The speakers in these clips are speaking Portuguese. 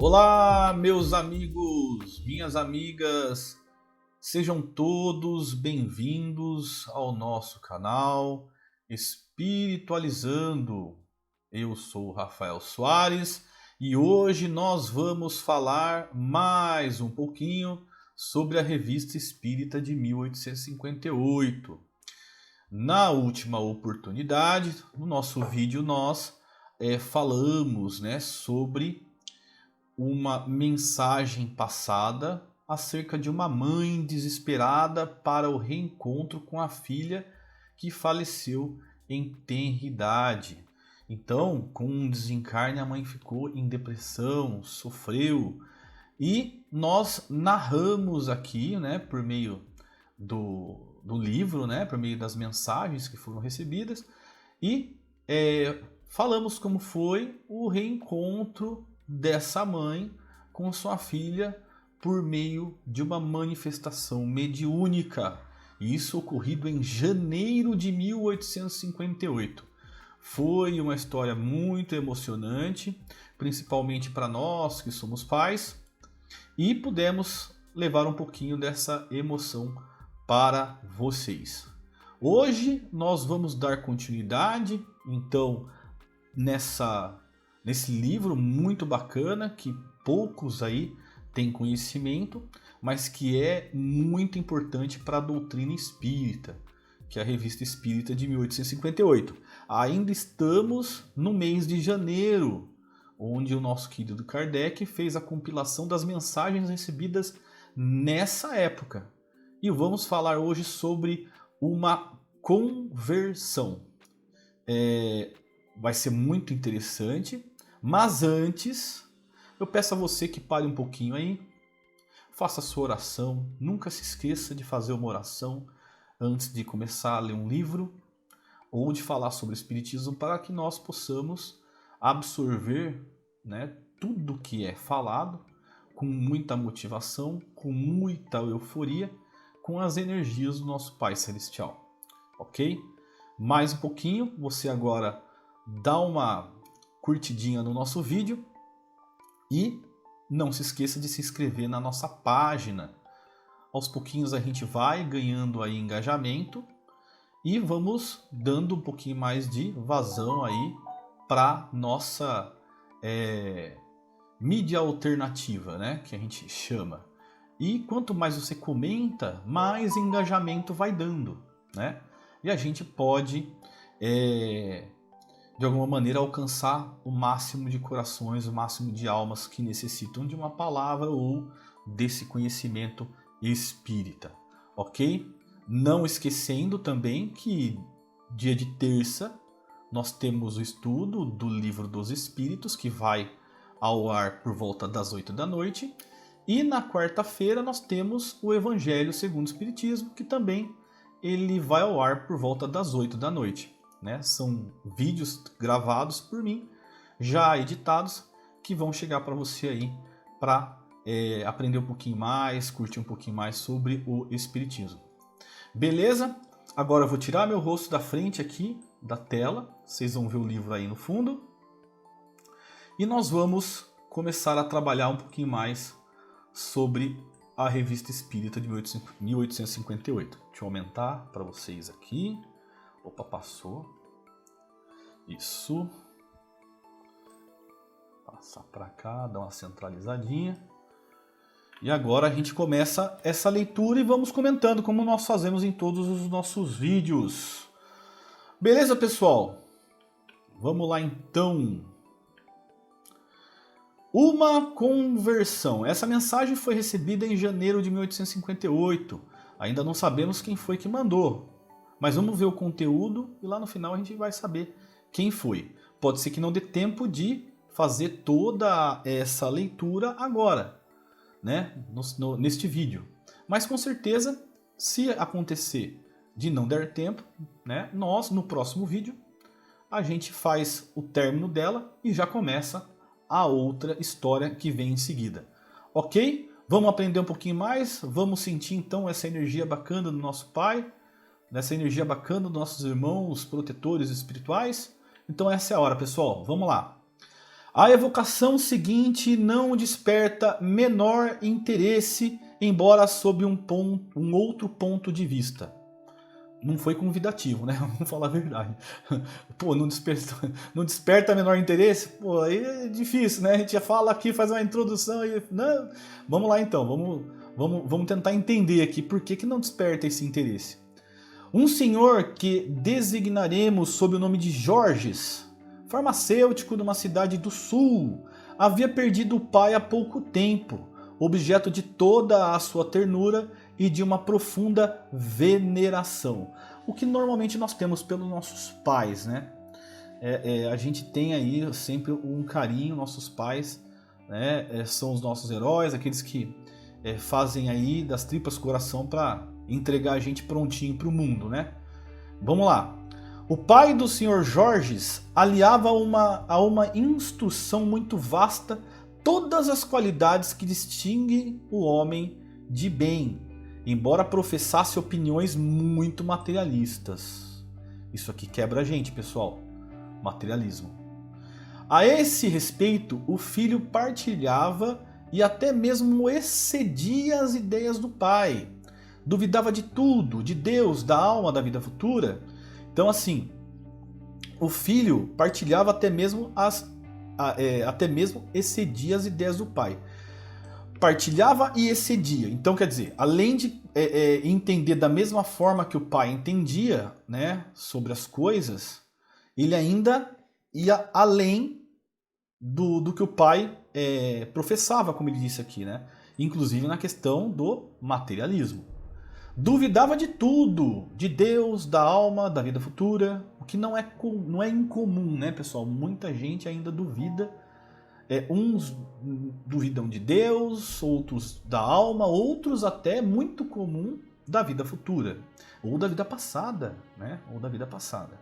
Olá, meus amigos, minhas amigas, sejam todos bem-vindos ao nosso canal Espiritualizando. Eu sou o Rafael Soares e hoje nós vamos falar mais um pouquinho sobre a Revista Espírita de 1858. Na última oportunidade, no nosso vídeo, nós falamos sobre uma mensagem passada acerca de uma mãe desesperada para o reencontro com a filha que faleceu em tenra idade. Então, com um desencarne, a mãe ficou em depressão, sofreu. E nós narramos aqui, por meio do livro, por meio das mensagens que foram recebidas, e falamos como foi o reencontro dessa mãe com sua filha por meio de uma manifestação mediúnica. Isso ocorrido em janeiro de 1858. Foi uma história muito emocionante, principalmente para nós que somos pais, e pudemos levar um pouquinho dessa emoção para vocês. Hoje nós vamos dar continuidade, então, nesse livro muito bacana, que poucos aí têm conhecimento, mas que é muito importante para a doutrina espírita, que é a Revista Espírita de 1858. Ainda estamos no mês de janeiro, onde o nosso querido Kardec fez a compilação das mensagens recebidas nessa época. E vamos falar hoje sobre uma conversão. Vai ser muito interessante. Mas antes, eu peço a você que pare um pouquinho aí, faça a sua oração, nunca se esqueça de fazer uma oração antes de começar a ler um livro ou de falar sobre o Espiritismo, para que nós possamos absorver tudo que é falado com muita motivação, com muita euforia, com as energias do nosso Pai Celestial, ok? Mais um pouquinho, você agora dá uma curtidinha no nosso vídeo e não se esqueça de se inscrever na nossa página. Aos pouquinhos a gente vai ganhando aí engajamento e vamos dando um pouquinho mais de vazão aí para nossa mídia alternativa, que a gente chama. E quanto mais você comenta, mais engajamento vai dando, E a gente pode de alguma maneira alcançar o máximo de corações, o máximo de almas que necessitam de uma palavra ou desse conhecimento espírita, ok? Não esquecendo também que dia de terça nós temos o estudo do Livro dos Espíritos, que vai ao ar por volta das 8 da noite, e na quarta-feira nós temos o Evangelho segundo o Espiritismo, que também ele vai ao ar por volta das 8 da noite. São vídeos gravados por mim, já editados, que vão chegar para você aí para aprender um pouquinho mais, curtir um pouquinho mais sobre o Espiritismo. Beleza? Agora eu vou tirar meu rosto da frente aqui da tela, vocês vão ver o livro aí no fundo. E nós vamos começar a trabalhar um pouquinho mais sobre a Revista Espírita de 1858. Deixa eu aumentar para vocês aqui. Opa, passou. Isso. Passar para cá, dar uma centralizadinha. E agora a gente começa essa leitura e vamos comentando, como nós fazemos em todos os nossos vídeos. Beleza, pessoal? Vamos lá então. Uma conversão. Essa mensagem foi recebida em janeiro de 1858. Ainda não sabemos quem foi que mandou. Mas vamos ver o conteúdo e lá no final a gente vai saber quem foi. Pode ser que não dê tempo de fazer toda essa leitura agora, neste vídeo. Mas com certeza, se acontecer de não der tempo, nós no próximo vídeo a gente faz o término dela e já começa a outra história que vem em seguida. Ok? Vamos aprender um pouquinho mais? Vamos sentir então essa energia bacana do nosso Pai? Nessa energia bacana dos nossos irmãos protetores espirituais? Então essa é a hora, pessoal. Vamos lá. A evocação seguinte não desperta menor interesse, embora sob um outro ponto de vista. Não foi convidativo, né? Vamos falar a verdade. Pô, não desperta menor interesse? Pô, aí é difícil, né? A gente já fala aqui, faz uma introdução e... Não. Vamos lá então, vamos tentar entender aqui por que não desperta esse interesse. Um senhor que designaremos sob o nome de Jorges, farmacêutico de uma cidade do sul, havia perdido o pai há pouco tempo, objeto de toda a sua ternura e de uma profunda veneração. O que normalmente nós temos pelos nossos pais, né? A gente tem aí sempre um carinho, nossos pais, né? São os nossos heróis, aqueles que fazem aí das tripas coração para entregar a gente prontinho para o mundo, né? Vamos lá. O pai do Sr. Jorges aliava a uma instrução muito vasta todas as qualidades que distinguem o homem de bem, embora professasse opiniões muito materialistas. Isso aqui quebra a gente, pessoal. Materialismo. A esse respeito, o filho partilhava e até mesmo excedia as ideias do pai. Duvidava de tudo, de Deus, da alma, da vida futura. Então, assim, o filho partilhava até mesmo excedia as ideias do pai. Partilhava e excedia. Então, quer dizer, além de entender da mesma forma que o pai entendia, né, sobre as coisas, ele ainda ia além do que o pai professava, como ele disse aqui, né? Inclusive na questão do materialismo. Duvidava de tudo, de Deus, da alma, da vida futura, o que não é incomum, né, pessoal? Muita gente ainda duvida. Uns duvidam de Deus, outros da alma, outros até, muito comum, da vida futura. Ou da vida passada, né? Ou da vida passada.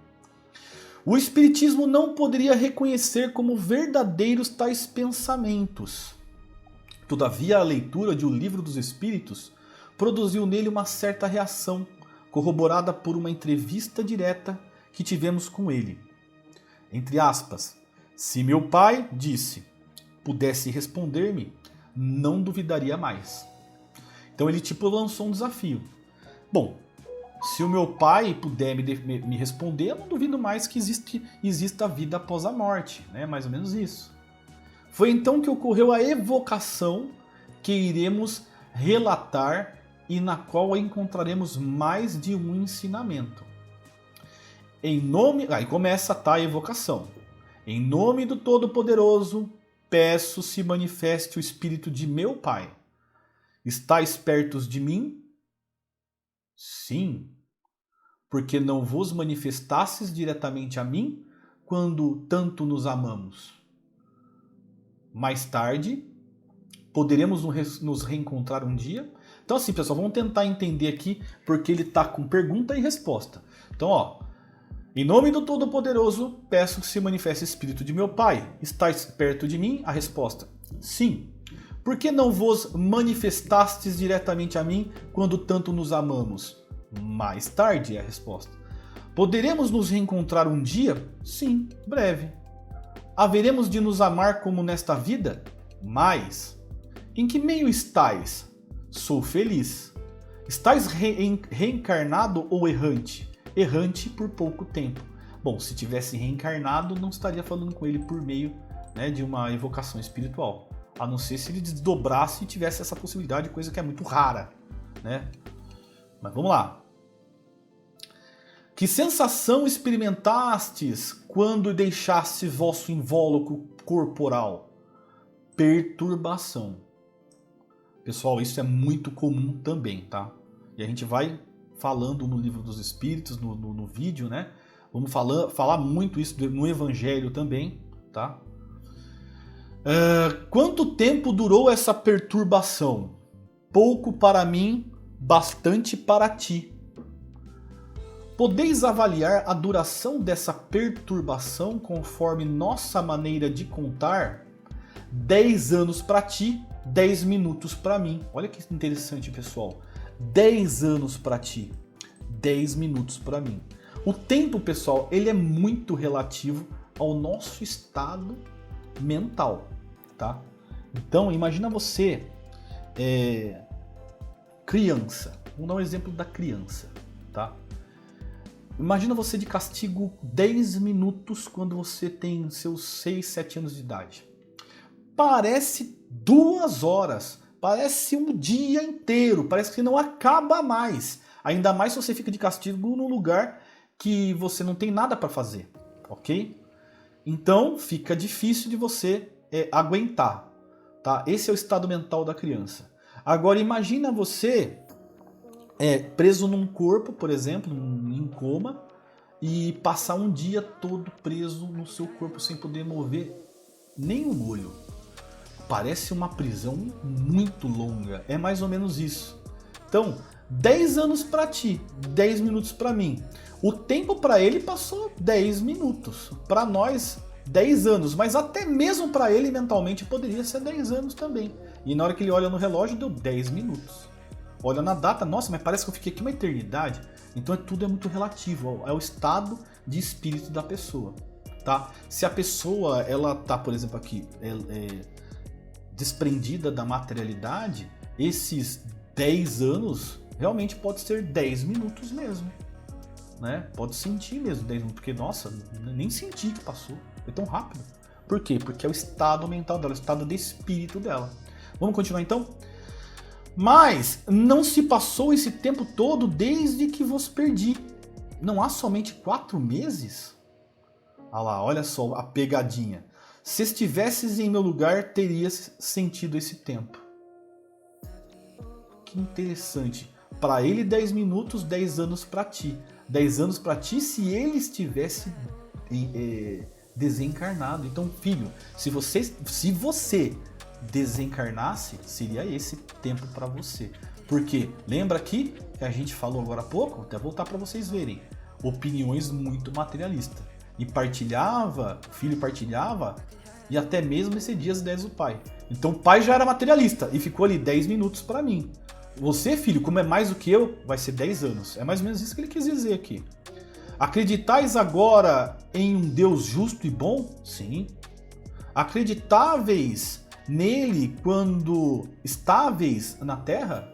O Espiritismo não poderia reconhecer como verdadeiros tais pensamentos. Todavia, a leitura de O Livro dos Espíritos produziu nele uma certa reação, corroborada por uma entrevista direta que tivemos com ele. Entre aspas, se meu pai, disse, pudesse responder-me, não duvidaria mais. Então ele lançou um desafio. Bom, se o meu pai puder me responder, eu não duvido mais que exista vida após a morte, né? Mais ou menos isso. Foi então que ocorreu a evocação que iremos relatar e na qual encontraremos mais de um ensinamento. Aí começa a evocação. Em nome do Todo-Poderoso, peço se manifeste o Espírito de meu Pai. Estais pertos de mim? Sim. Porque não vos manifestasses diretamente a mim quando tanto nos amamos. Mais tarde, poderemos nos reencontrar um dia? Então assim, pessoal, vamos tentar entender aqui porque ele está com pergunta e resposta. Então, em nome do Todo-Poderoso, peço que se manifeste o Espírito de meu Pai. Estais perto de mim? A resposta, sim. Por que não vos manifestastes diretamente a mim quando tanto nos amamos? Mais tarde é a resposta. Poderemos nos reencontrar um dia? Sim, breve. Haveremos de nos amar como nesta vida? Mais. Em que meio estais? Sou feliz. Estais reencarnado ou errante? Errante por pouco tempo. Bom, se tivesse reencarnado, não estaria falando com ele por meio, né, de uma evocação espiritual. A não ser se ele desdobrasse e tivesse essa possibilidade, coisa que é muito rara, né? Mas vamos lá. Que sensação experimentastes quando deixaste vosso invólucro corporal? Perturbação. Pessoal, isso é muito comum também, tá? E a gente vai falando no Livro dos Espíritos, no vídeo, né? Vamos falar muito isso no Evangelho também, tá? Quanto tempo durou essa perturbação? Pouco para mim, bastante para ti. Podeis avaliar a duração dessa perturbação conforme nossa maneira de contar? 10 anos para ti, 10 minutos para mim. Olha que interessante, pessoal. 10 anos para ti, 10 minutos para mim. O tempo, pessoal, ele é muito relativo ao nosso estado mental, tá? Então, imagina você, criança. Vamos dar um exemplo da criança, tá? Imagina você de castigo 10 minutos quando você tem seus 6, 7 anos de idade. Parece 2 horas, parece um dia inteiro, parece que não acaba mais. Ainda mais se você fica de castigo num lugar que você não tem nada para fazer, ok? Então fica difícil de você aguentar, tá? Esse é o estado mental da criança. Agora imagina você preso num corpo, por exemplo, em coma, e passar um dia todo preso no seu corpo sem poder mover nem um olho. Parece uma prisão muito longa, é mais ou menos isso. Então, 10 anos para ti, 10 minutos para mim. O tempo para ele passou 10 minutos, para nós 10 anos, mas até mesmo para ele mentalmente poderia ser 10 anos também. E na hora que ele olha no relógio deu 10 minutos. Olha na data, nossa, mas parece que eu fiquei aqui uma eternidade. Então tudo é muito relativo, é o estado de espírito da pessoa, tá? Se a pessoa, ela tá, por exemplo, aqui, desprendida da materialidade, esses 10 anos realmente pode ser 10 minutos mesmo, né? Pode sentir mesmo 10 minutos, porque, nossa, nem senti que passou, foi tão rápido. Por quê? Porque é o estado mental dela, o estado de espírito dela. Vamos continuar então? Mas não se passou esse tempo todo desde que vos perdi. Não há somente 4 meses? Ah lá, olha só a pegadinha. Se estivesses em meu lugar, terias sentido esse tempo. Que interessante. Para ele 10 minutos, 10 anos para ti. 10 anos para ti se ele estivesse desencarnado. Então, filho, se você desencarnasse, seria esse tempo para você. Porque lembra aqui que a gente falou agora há pouco, vou até voltar para vocês verem, opiniões muito materialistas. E o filho partilhava, e até mesmo excediam as ideias do pai. Então o pai já era materialista e ficou ali 10 minutos para mim. Você, filho, como é mais do que eu, vai ser 10 anos. É mais ou menos isso que ele quis dizer aqui. Acreditais agora em um Deus justo e bom? Sim. Acreditáveis nele quando estáveis na terra?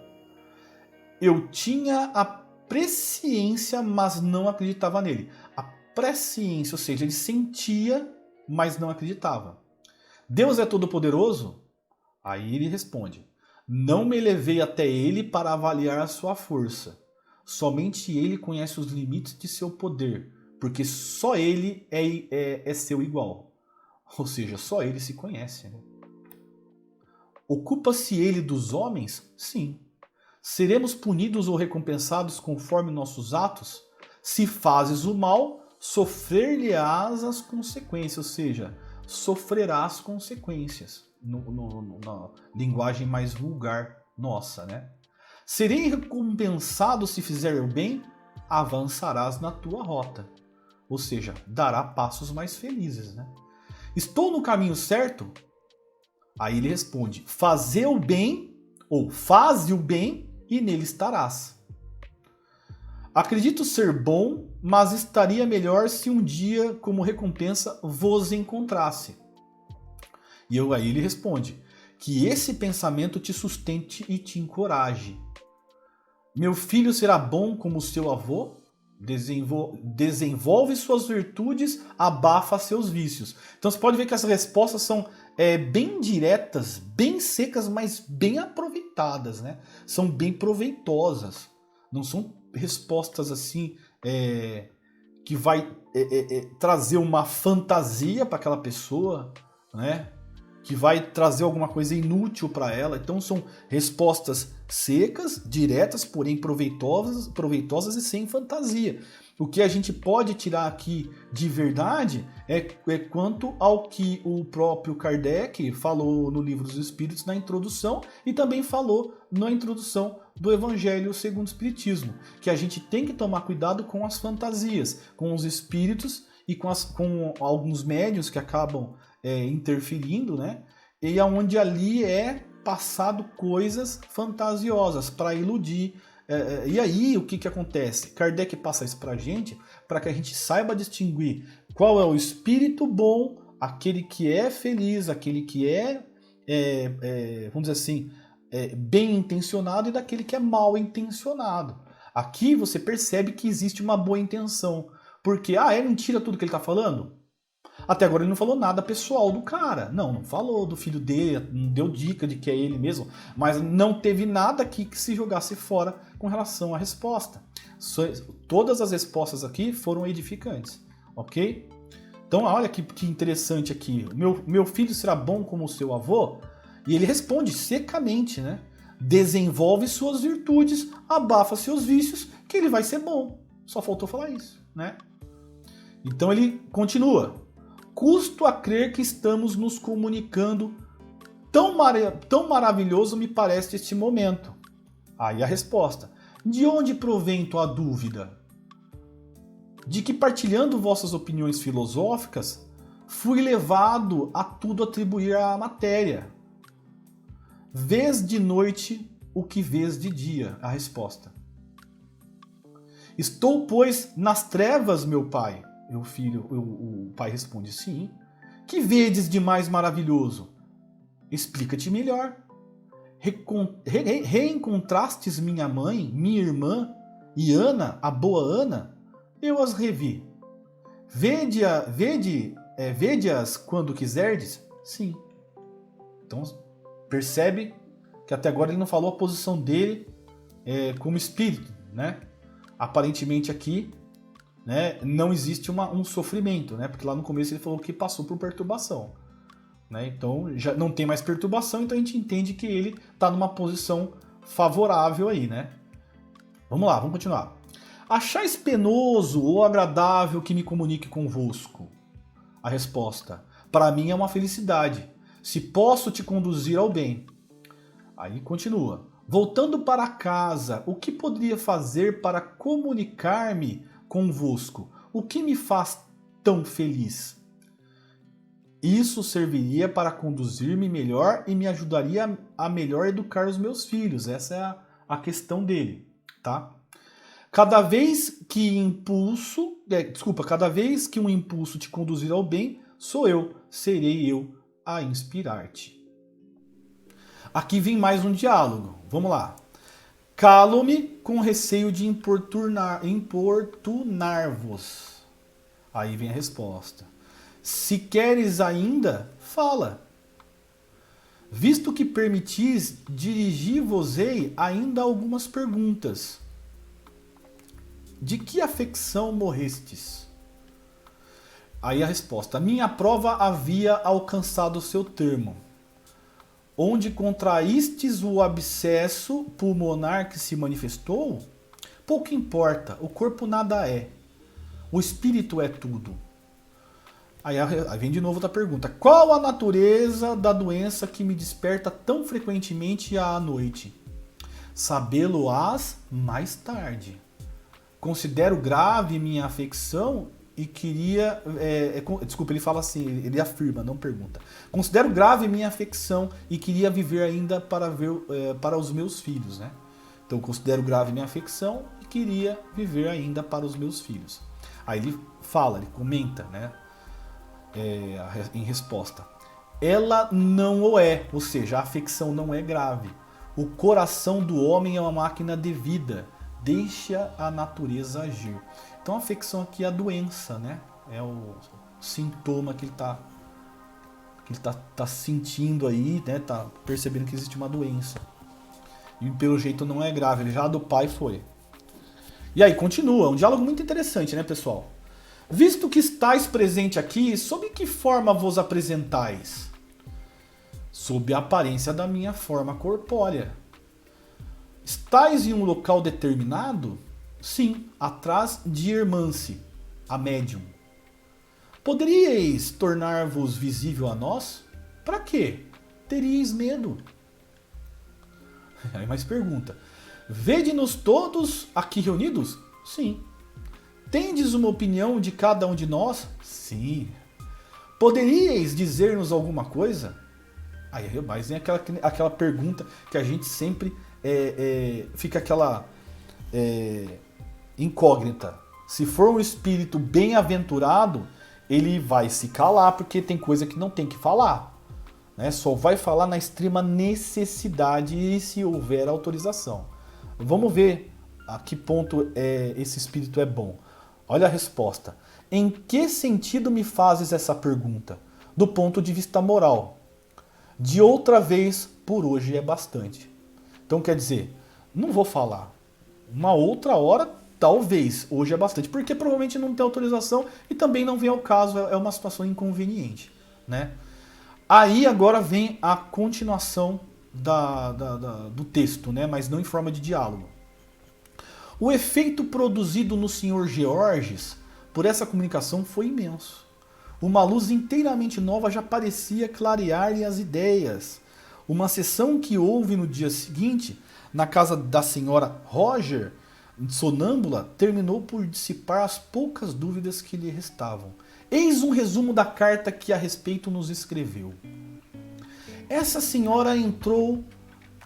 Eu tinha a presciência, mas não acreditava nele. A presciência, ou seja, ele sentia, mas não acreditava. Deus é todo-poderoso? Aí ele responde: não me levei até ele para avaliar a sua força. Somente ele conhece os limites de seu poder, porque só ele é seu igual. Ou seja, só ele se conhece, né? Ocupa-se ele dos homens? Sim. Seremos punidos ou recompensados conforme nossos atos? Se fazes o mal, sofrer-lhe-ás as consequências, ou seja, sofrerás consequências, na linguagem mais vulgar nossa, né? Serei recompensado se fizer o bem? Avançarás na tua rota, ou seja, dará passos mais felizes, né? Estou no caminho certo? Aí ele responde: faze o bem, ou faze o bem, e nele estarás. Acredito ser bom, mas estaria melhor se um dia, como recompensa, vos encontrasse. E aí ele responde: que esse pensamento te sustente e te encoraje. Meu filho será bom como seu avô? Desenvolve suas virtudes, abafa seus vícios. Então você pode ver que as respostas são bem diretas, bem secas, mas bem aproveitadas, né? São bem proveitosas. Não são respostas assim que vai trazer uma fantasia para aquela pessoa, né? Que vai trazer alguma coisa inútil para ela. Então são respostas secas, diretas, porém proveitosas e sem fantasia. O que a gente pode tirar aqui de verdade é quanto ao que o próprio Kardec falou no Livro dos Espíritos na introdução e também falou na introdução do Evangelho segundo o Espiritismo, que a gente tem que tomar cuidado com as fantasias, com os espíritos e com alguns médiuns que acabam interferindo, né? E aonde ali é passado coisas fantasiosas para iludir. E aí o que acontece? Kardec passa isso para a gente, para que a gente saiba distinguir qual é o espírito bom aquele que é feliz, aquele que vamos dizer assim, bem intencionado e daquele que é mal intencionado. Aqui você percebe que existe uma boa intenção. Porque, é mentira tudo que ele está falando? Até agora ele não falou nada pessoal do cara. Não falou do filho dele, não deu dica de que é ele mesmo. Mas não teve nada aqui que se jogasse fora com relação à resposta. Todas as respostas aqui foram edificantes. Ok? Então olha que interessante aqui. Meu filho será bom como o seu avô? E ele responde secamente, né? Desenvolve suas virtudes, abafa seus vícios, que ele vai ser bom. Só faltou falar isso, né? Então ele continua. Custo a crer que estamos nos comunicando. Tão maravilhoso me parece este momento. Aí a resposta. De onde provém tua dúvida? De que partilhando vossas opiniões filosóficas, fui levado a tudo atribuir à matéria. Vês de noite o que vês de dia. A resposta. Estou, pois, nas trevas, meu pai. O pai responde, sim. Que vedes de mais maravilhoso? Explica-te melhor. Reencontrastes minha mãe, minha irmã e Ana, a boa Ana? Eu as revi. Vede-as quando quiserdes? Sim. Então, percebe que até agora ele não falou a posição dele como espírito, né? Aparentemente aqui, né, não existe um sofrimento, né? Porque lá no começo ele falou que passou por perturbação, né? Então já não tem mais perturbação, então a gente entende que ele está numa posição favorável aí, né? Vamos lá, vamos continuar. Achais penoso ou agradável que me comunique convosco? A resposta. Para mim é uma felicidade, se posso te conduzir ao bem. Aí continua. Voltando para casa, o que poderia fazer para comunicar-me convosco? O que me faz tão feliz? Isso serviria para conduzir-me melhor e me ajudaria a melhor educar os meus filhos. Essa é a questão dele, tá? Cada vez que um impulso te conduzir ao bem, serei eu a inspirar-te. Aqui vem mais um diálogo. Vamos lá. Calo-me com receio de importunar-vos. Aí vem a resposta. Se queres ainda, fala. Visto que permitis, dirigi-vos-ei ainda algumas perguntas. De que afecção morrestes? Aí a resposta. Minha prova havia alcançado seu termo. Onde contraístes o abscesso pulmonar que se manifestou? Pouco importa, o corpo nada é. O espírito é tudo. Aí vem de novo outra pergunta. Qual a natureza da doença que me desperta tão frequentemente à noite? Sabê-lo-ás mais tarde. Considero grave minha afecção e queria... desculpa, ele fala assim, ele afirma, não pergunta. Considero grave minha afecção e queria viver ainda para os meus filhos, né? Então, considero grave minha afecção e queria viver ainda para os meus filhos. Aí ele fala, ele comenta, né? Em resposta. Ela não o é, ou seja, a afecção não é grave. O coração do homem é uma máquina de vida. Deixa a natureza agir. Então a afecção aqui é a doença, né? É o sintoma que ele tá sentindo aí, né? Tá percebendo que existe uma doença. E pelo jeito não é grave, ele já do pai foi. E aí continua, um diálogo muito interessante, né, pessoal? Visto que estáis presente aqui, sob que forma vos apresentais? Sob a aparência da minha forma corpórea. Estais em um local determinado? Sim, atrás de Irmance, a médium. Poderíeis tornar-vos visível a nós? Para quê? Teríeis medo. Aí mais pergunta. Vede-nos todos aqui reunidos? Sim. Tendes uma opinião de cada um de nós? Sim. Poderíeis dizer-nos alguma coisa? Aí mais vem aquela pergunta que a gente sempre fica aquela incógnita. Se for um espírito bem-aventurado, ele vai se calar porque tem coisa que não tem que falar. Né? Só vai falar na extrema necessidade e se houver autorização. Vamos ver a que ponto esse espírito é bom. Olha a resposta. Em que sentido me fazes essa pergunta? Do ponto de vista moral. De outra vez, por hoje é bastante. Então quer dizer, não vou falar. Uma outra hora, talvez. Hoje é bastante. Porque provavelmente não tem autorização e também não vem ao caso. É uma situação inconveniente. Né? Aí agora vem a continuação do texto, né? Mas não em forma de diálogo. O efeito produzido no Sr. Georges por essa comunicação foi imenso. Uma luz inteiramente nova já parecia clarear-lhe as ideias. Uma sessão que houve no dia seguinte, na casa da senhora Roger, sonâmbula, terminou por dissipar as poucas dúvidas que lhe restavam. Eis um resumo da carta que a respeito nos escreveu. Essa senhora entrou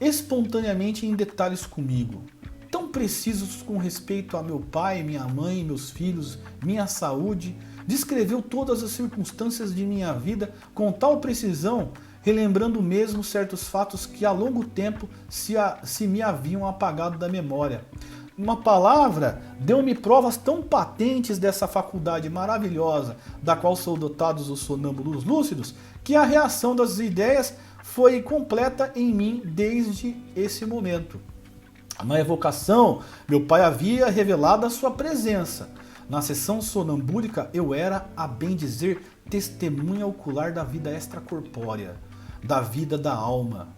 espontaneamente em detalhes comigo, tão precisos com respeito a meu pai, minha mãe, meus filhos, minha saúde. Descreveu todas as circunstâncias de minha vida com tal precisão, relembrando mesmo certos fatos que há longo tempo se me haviam apagado da memória. Uma palavra, deu-me provas tão patentes dessa faculdade maravilhosa, da qual são dotados os sonâmbulos lúcidos, que a reação das ideias foi completa em mim desde esse momento. Na evocação, meu pai havia revelado a sua presença. Na sessão sonambúlica, eu era, a bem dizer, testemunha ocular da vida extracorpórea, da vida da alma.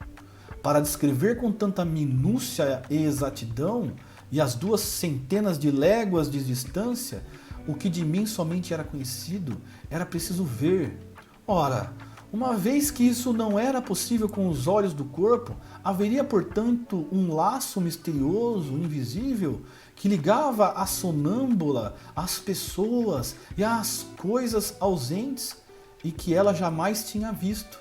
Para descrever com tanta minúcia e exatidão, e as 200 de léguas de distância, o que de mim somente era conhecido, era preciso ver. Ora, uma vez que isso não era possível com os olhos do corpo, haveria, portanto, um laço misterioso, invisível, que ligava a sonâmbula, as pessoas e as coisas ausentes e que ela jamais tinha visto.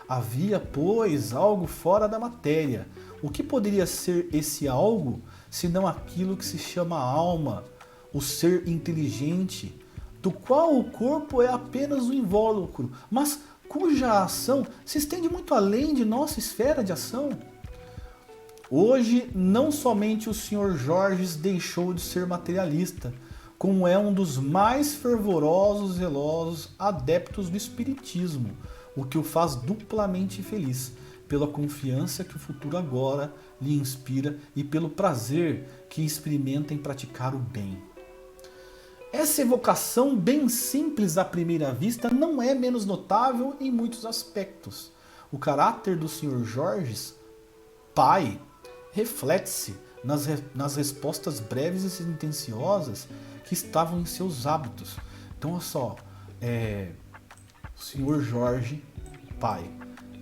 Havia, pois, algo fora da matéria. O que poderia ser esse algo, senão aquilo que se chama alma, o ser inteligente, do qual o corpo é apenas o invólucro, mas cuja ação se estende muito além de nossa esfera de ação? Hoje, não somente o Sr. Georges deixou de ser materialista, como é um dos mais fervorosos e zelosos adeptos do espiritismo, o que o faz duplamente feliz, pela confiança que o futuro agora lhe inspira e pelo prazer que experimenta em praticar o bem. Essa evocação bem simples à primeira vista não é menos notável em muitos aspectos. O caráter do Sr. Georges, pai, reflete-se nas respostas breves e sentenciosas que estavam em seus hábitos. Então, olha só, Sr. Jorge, pai,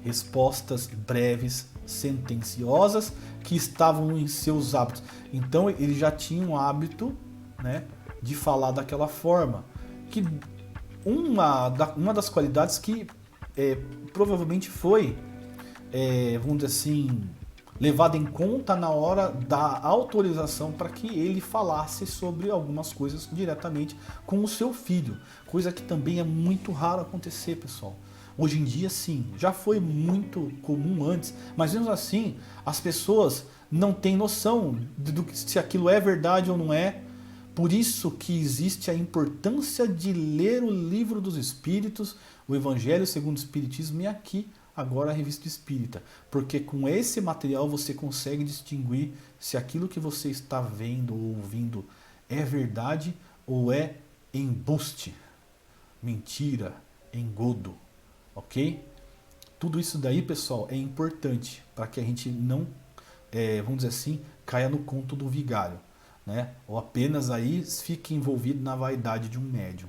respostas breves, sentenciosas que estavam em seus hábitos. Então, ele já tinha um hábito, né, de falar daquela forma. Que uma das qualidades que provavelmente foi, vamos dizer assim, levada em conta na hora da autorização para que ele falasse sobre algumas coisas diretamente com o seu filho. Coisa que também é muito raro acontecer, pessoal. Hoje em dia, sim, já foi muito comum antes, mas mesmo assim, as pessoas não têm noção se aquilo é verdade ou não é. Por isso que existe a importância de ler o Livro dos Espíritos, o Evangelho segundo o Espiritismo e aqui, agora a Revista Espírita. Porque com esse material você consegue distinguir se aquilo que você está vendo ou ouvindo é verdade ou é embuste, mentira, engodo, ok? Tudo isso daí, pessoal, é importante para que a gente não, vamos dizer assim, caia no conto do vigário. Né? Ou apenas aí fique envolvido na vaidade de um médium.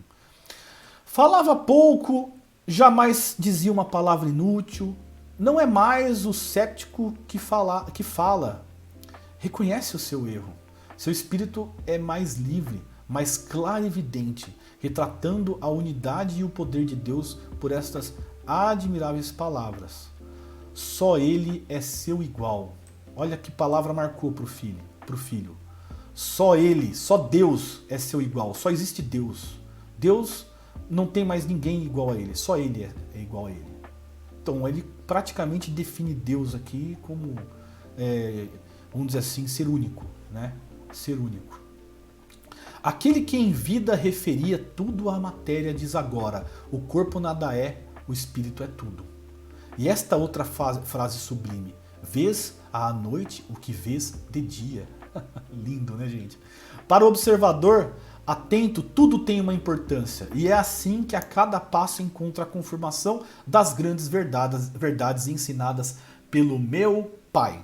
Falava pouco, jamais dizia uma palavra inútil, não é mais o céptico que fala. Reconhece o seu erro. Seu espírito é mais livre, mais clarividente, retratando a unidade e o poder de Deus por estas admiráveis palavras. Só ele é seu igual. Olha que palavra marcou para o filho. Só ele, só Deus é seu igual, só existe Deus. Deus não tem mais ninguém igual a ele, só ele é igual a ele. Então ele praticamente define Deus aqui como, vamos dizer assim, ser único, né? Ser único. Aquele que em vida referia tudo à matéria diz agora, o corpo nada é, o espírito é tudo. E esta outra frase sublime, vês à noite o que vês de dia. Lindo, né, gente? Para o observador atento, tudo tem uma importância. E é assim que a cada passo encontra a confirmação das grandes verdades ensinadas pelo meu Pai.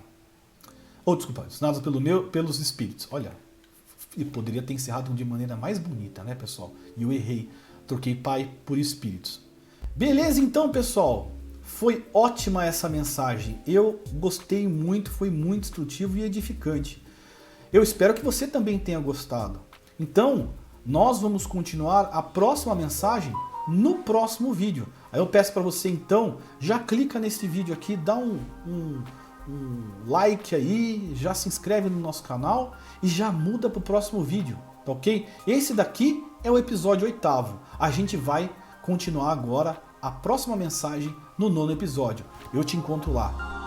Desculpa, ensinadas pelos Espíritos. Olha, e poderia ter encerrado de maneira mais bonita, né, pessoal? E eu errei. Troquei Pai por Espíritos. Beleza, então, pessoal? Foi ótima essa mensagem. Eu gostei muito, foi muito instrutivo e edificante. Eu espero que você também tenha gostado. Então, nós vamos continuar a próxima mensagem no próximo vídeo. Aí eu peço para você, então, já clica nesse vídeo aqui, dá um like aí, já se inscreve no nosso canal e já muda para o próximo vídeo, tá ok? Esse daqui é o episódio 8º. A gente vai continuar agora a próxima mensagem no 9º episódio. Eu te encontro lá.